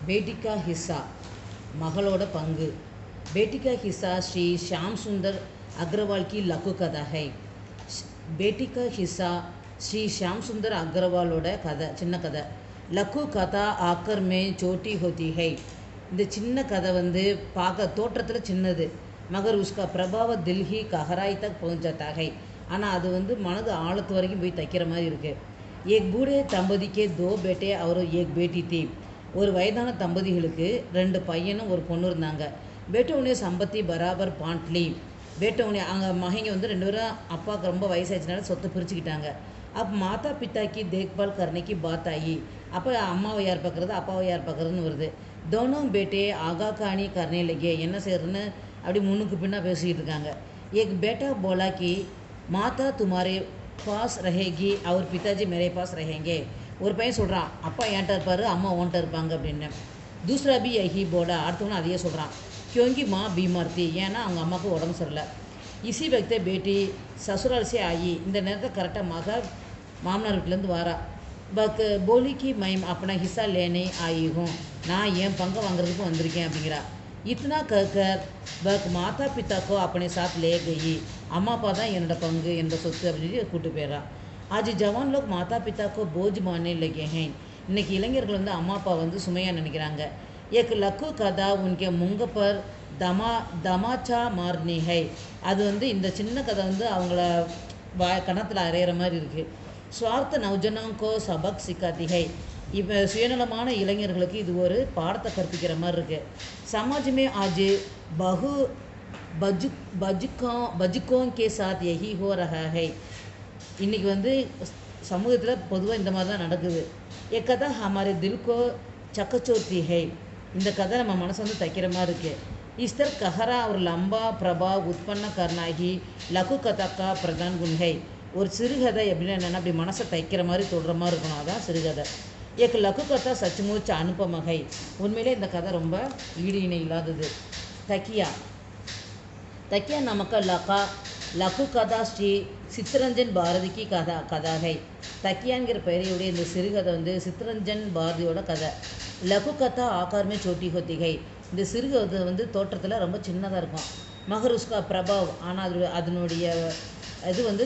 बेटी का हिस्सा मகளோட பங்கு बेटी का हिस्सा श्री श्याम सुंदर अग्रवाल की लघु कथा है। बेटी का हिस्सा श्री श्याम सुंदर अग्रवालोட கதை சின்ன கதை लघु कथा आकर में छोटी होती है। இந்த சின்ன கதை வந்து பார்க்க தோற்றத்தில் சின்னது मगर उसका प्रभाव दिल ही गहराई तक पहुंच जाता है। ஆனால் அது வந்து மனது ஆழத்து வரைக்கும் போய் தைக்கிற மாதிரி இருக்குது। एक बूढ़े दंपति के दो बेटे और एक बेटी थी। ஒரு வயதான தம்பதிகளுக்கு 2 பையனும் ஒரு பொண்ணு இருந்தாங்க। बेटों சம்பத்தி பராபர் பாண்ட்லி बेटों அங்கே மகங்க வந்து 2 பேரும் அப்பாவுக்கு ரொம்ப வயசாச்சுனால சொத்தை பிரிச்சுக்கிட்டாங்க। அப்போ மாதா பிதா की देखभाल करने की बात आई। அப்போ அம்மாவை யார் பார்க்குறது அப்பாவை யார் பார்க்குறதுன்னு வருது। दोनों बेटे आगा कहानी करने लगे என்ன செய்யறதுன்னு அப்படி முன்னுக்கு பின்னா பேசிக்கிட்டு இருக்காங்க। एक बेटा बोला कि माता तुम्हारे पास रहेगी और पिताजी मेरे पास रहेंगे। ஒரு பையன் சொல்கிறான் அப்பா என்கிட்ட இருப்பார் அம்மா ஓன்ட்ட இருப்பாங்க அப்படின்னு। दूसरा भी यही बोला அடுத்தவனும் அதையே சொல்கிறான் क्योंकि माँ बीमार थी ஏன்னா அவங்க அம்மாவுக்கு உடம்பு சரியில்லை। इसी वक्त बेटी ससुराल से आई இந்த நேரத்தை கரெக்டாக மக மாமனார் வீட்டிலேருந்து வாரா। பக் बोली कि मैं अपना हिस्सा लेने आई हूँ நான் என் பங்கை வாங்குறதுக்கு வந்திருக்கேன் அப்படிங்கிறா। इतना कहकर बक माता पिता को अपने साथ ले गई அம்மா அப்பா தான் என்னோட பங்கு என்னோட சொத்து அப்படின்னு கூப்பிட்டு போயிடுறா। आज जवान लोग माता पिता को बोझ मानने लगे हैं இன்னைக்கு இளைஞர்கள் வந்து அம்மா அப்பா வந்து சுமையாக நினைக்கிறாங்க। एक लघु कथा उनके मुंग पर தமாச்சா மார்னி है அது வந்து இந்த சின்ன கதை வந்து அவங்கள கணத்தில் அறையிற மாதிரி இருக்குது। स्वार्थ नौजनों को सबक सिखाती है இப்போ சுயநலமான இளைஞர்களுக்கு இது ஒரு பாடத்தை கற்பிக்கிற மாதிரி இருக்குது। समाज में आज बहु बजुकों के साथ यही हो रहा है இன்றைக்கி வந்து சமூகத்தில் பொதுவாக இந்த மாதிரி தான் நடக்குது। एक कथा हमारे दिल को चकचोती है இந்த கதை நம்ம மனசை வந்து தைக்கிற மாதிரி இருக்குது। इस तरह गहरा और लंबा प्रभाव उत्पन्न करना ही लघु कथा का प्रधान गुण है। ஒரு சிறுகதை எப்படின்னா என்னென்னா அப்படி மனசை தைக்கிற மாதிரி தொடுற மாதிரி இருக்கணும் அதான் சிறுகதை। एक लघु कथा सचमुच अनुपम है உண்மையிலே இந்த கதை ரொம்ப ஈடு இணை இல்லாதது। तकिया नमक लघु कथा श्री சித்ரஞ்சன் பாரதிக்கு கதா है। தக்கியாங்கிற பெயரையுடைய இந்த சிறுகதை வந்து சித்ரஞ்சன் பாரதியோட கதை। லகு கதா ஆகாரமே சோட்டி ஹோத்தி है இந்த சிறுகதை வந்து தோற்றத்தில் ரொம்ப சின்னதாக இருக்கும்। மகர் உஸ்கா பிரபாவ் ஆனால் அதனுடைய இது வந்து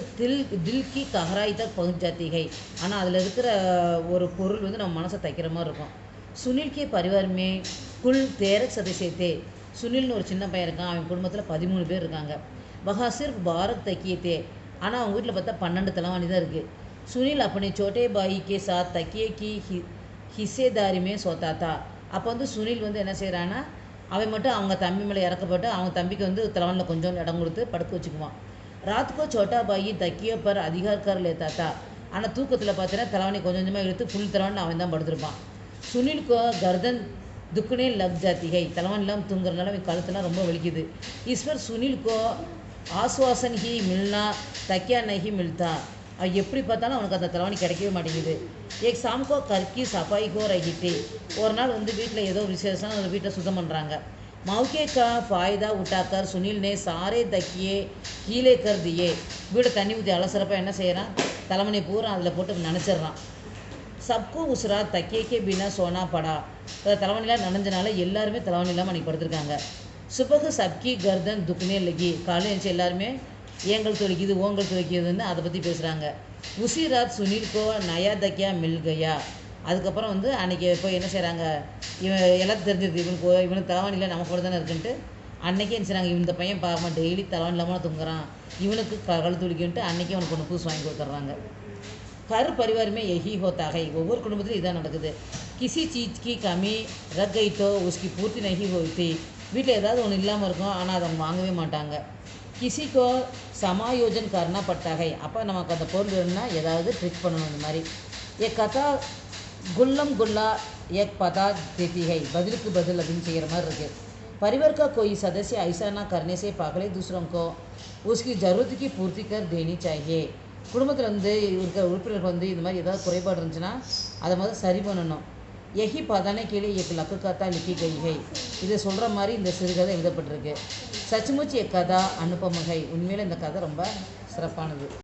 தில்கி கஹராய் தக் பहुंच जाती है ஆனால் அதில் இருக்கிற ஒரு பொருள் வந்து நம்ம மனசை தைக்கிற மாதிரி இருக்கும்। சுனில் கே பரிவார் மே குல் 13 சதஸ்ய தே சுனில்னு ஒரு சின்ன பையன் இருக்கான் அவன் குடும்பத்தில் 13 பேர் இருக்காங்க। வஹா சிர்ஃப் பாரத் தக்கியே தே ஆனால் அவங்க வீட்டில் பார்த்தா 12 தலைவாணி தான் இருக்குது। சுனில் अपने छोटे भाई के साथ तकिए की हिस्सेदारी में सोता था அப்போ வந்து சுனில் வந்து என்ன செய்கிறான்னா அவன் மட்டும் அவங்க தம்பி மேலே இறக்கப்பட்டு அவங்க தம்பிக்கு வந்து தலைவனில் கொஞ்சம் இடம் கொடுத்து படுக்க வச்சுக்குவான்। रात को छोटा भाई तकिए पर अधिकार कर लेता था ஆனால் தூக்கத்தில் பார்த்தீங்கன்னா தலைவனை கொஞ்சம் கொஞ்சமாக இழுத்து ஃபுல் தலைவனில் அவன் தான் படுத்திருப்பான்। சுனில்கோ கர்தன் துக்குனே லக் ஜாத்தி है தலைவன் இல்லாமல் தூங்குறதுனால அவன் கழுத்தெல்லாம் ரொம்ப வலிக்குது। ஈஸ்வர் சுனில்கோ ஆஸ்வாசன் ஹி மில்னா தக்கியா நஹி மில்தா அவன் எப்படி பார்த்தாலும் அவனுக்கு அந்த தலைவணி கிடைக்கவே மாட்டேங்குது। ஏக் சாம்கோ கர்க்கி சஃபாய் ஹோ ரஹி थी ஒரு நாள் வந்து வீட்டில் ஏதோ விசேஷம் அந்த வீட்டை சுத்தம் பண்ணுறாங்க। मौके का फ़ायदा उठाकर सुनील ने सारे तकिए गीले कर दिए வீடு தண்ணி ஊற்றி அலசறப்ப என்ன செய்கிறான் தலைவனை பூரா அதில் போட்டு நினச்சிட்றான்। सबको उस रात तकिए के बिना सोना पड़ा தலைவனிலாம் நனைஞ்சனால எல்லாருமே தலைவனி இல்லாமல் அன்றைக்கி படுத்திருக்காங்க। सुबह सबकी गर्दन दुखने लगी காலையில் எழுந்துச்சு எல்லாருமே ஏங்கல் துவைக்குது ஓங்கல் துவைக்குதுன்னு அதை பற்றி பேசுகிறாங்க। उसी रात सुनील को नया तकिया मिल गया அதுக்கப்புறம் வந்து அன்றைக்கி போய் என்ன செய்கிறாங்க இவன் எல்லாத்தையும் தெரிஞ்சிருக்கு இவனுக்கு தலைவாணியில் நம்ம கூட தானே இருக்குன்ட்டு அன்றைக்கே என்ன செய்கிறாங்க இந்த பையன் பார்க்காம டெய்லி தலைவாணி இல்லாமல் தூங்குறான் இவனுக்கு கழுத்து துடிக்குன்ட்டு அன்றைக்கி அவனுக்கு ஒன்று புதுசு வாங்கி கொடுத்துட்றாங்க। ஹர் பரிவாரமே यही होता है ஒவ்வொரு குடும்பத்திலும் இதான் நடக்குது। किसी चीज़ की कमी रह गई तो उसकी पूर्ति नहीं होती வீட்டில் ஏதாவது ஒன்று இல்லாமல் இருக்கும் ஆனால் அதை அவங்க வாங்கவே மாட்டாங்க। கிசிக்கோ சமாயோஜன் करना पड़ता है அப்போ நமக்கு அந்த பொருள் வேணும்னா ஏதாவது ட்ரிக் பண்ணணும் இந்த மாதிரி। ये कथा गुल्लम गुल्ला एक पता देती है பதிலுக்கு பதில் அப்படின்னு செய்கிற மாதிரி இருக்குது। परिवार का कोई सदस्य ऐसा ना करने से पहले दूसरों को उसकी ज़रूरत की पूर्ति कर देनी चाहिए குடும்பத்தில் வந்து இருக்கிற உறுப்பினர்கள் வந்து இந்த மாதிரி ஏதாவது குறைபாடு இருந்துச்சுன்னா அதை முதல்ல சரி பண்ணணும்। यही पताने के लिए एक लघु कथा लिखी गई है இதை சொல்கிற மாதிரி இந்த சிறுகதை எழுதப்பட்டிருக்கு। सचमुच एक कथा अनुपम है உண்மையில் இந்த கதை ரொம்ப சிறப்பானது।